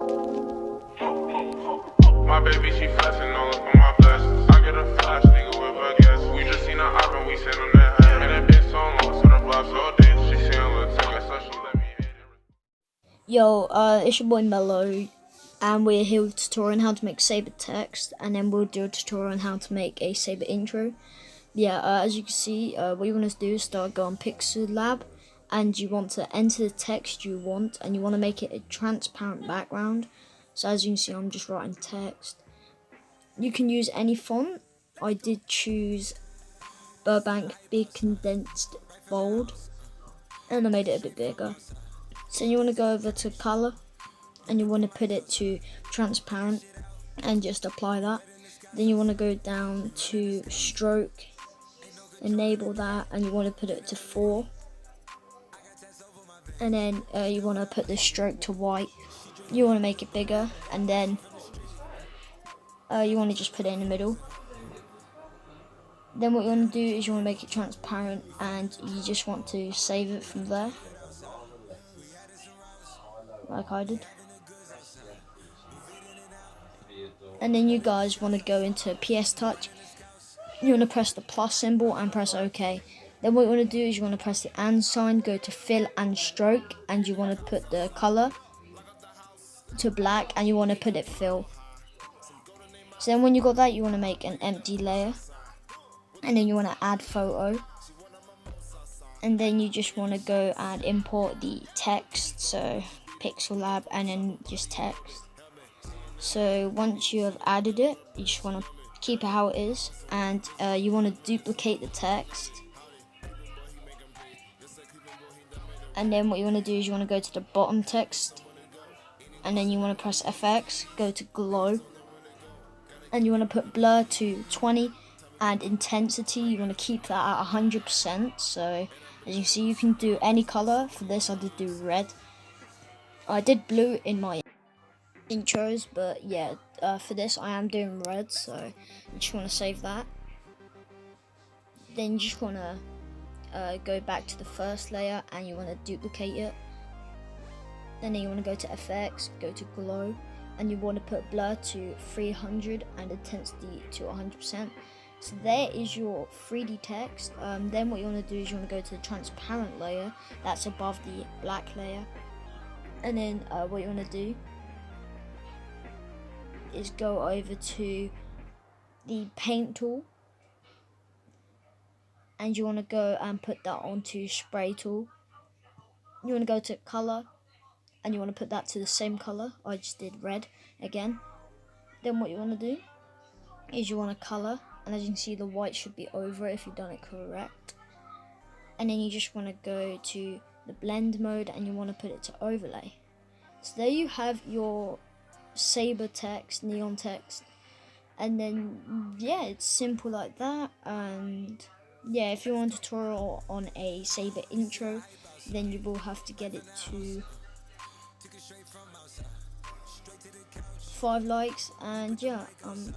My baby, she flexing all up on my blessings. I get a flash, nigga, with her guess. We just seen her up and we sent on that head. And it been so long, so the block so dead. She seen a little ticket, so she let me hit it. Yo, it's your boy Mello, and we're here with a tutorial on how to make Saber text, and then we'll do a tutorial on how to make a Saber intro. Yeah, as you can see, what you want to do is go on PixelLab, and you want to enter the text you want, and you want to make it a transparent background. So as you can see, I'm just writing text. You can use any font. I did choose Burbank Big Condensed Bold, and I made it a bit bigger. So you want to go over to color, and you want to put it to transparent, and just apply that. Then you want to go down to stroke, enable that, and you want to put it to 4. And then you want to put the stroke to white. You want to make it bigger, and then you want to just put it in the middle. Then what you want to do is you want to make it transparent, and you just want to save it from there, like I did. And then you guys want to go into PS Touch. You want to press the plus symbol and press OK. Then what you want to do is you want to press the and sign, go to fill and stroke, and you want to put the color to black, and you want to put it fill. So then when you got that, you want to make an empty layer, and then you want to add photo, and then you just want to go and import the text, so PixelLab, and then just text. So once you have added it, you just want to keep it how it is, and you want to duplicate the text. And then what you want to do is you want to go to the bottom text, and then you want to press FX, go to glow, and you want to put blur to 20, and intensity you want to keep that at 100%. So as you see, you can do any color. For this I did do red. I did blue in my intros, but yeah, for this I am doing red, so you just want to save that. Then you just want to go back to the first layer, and you want to duplicate it, and then you want to go to FX, go to glow, and you want to put blur to 300 and intensity to 100%. So there is your 3D text. Then what you want to do is you want to go to the transparent layer that's above the black layer, and then what you want to do is go over to the paint tool, and you want to go and put that onto spray tool. You want to go to color, and you want to put that to the same color. I just did red again. Then what you want to do is you want to color, and as you can see, the white should be over it if you've done it correct. And then you just want to go to the blend mode, and you want to put it to overlay. So there you have your Saber text, neon text, and then yeah, it's simple like that. And yeah, if you want a tutorial on a Saber intro, then you will have to get it to 5 likes, and yeah, I'm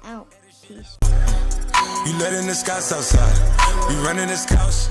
out. Peace. You letting the scouts outside, we running this couch.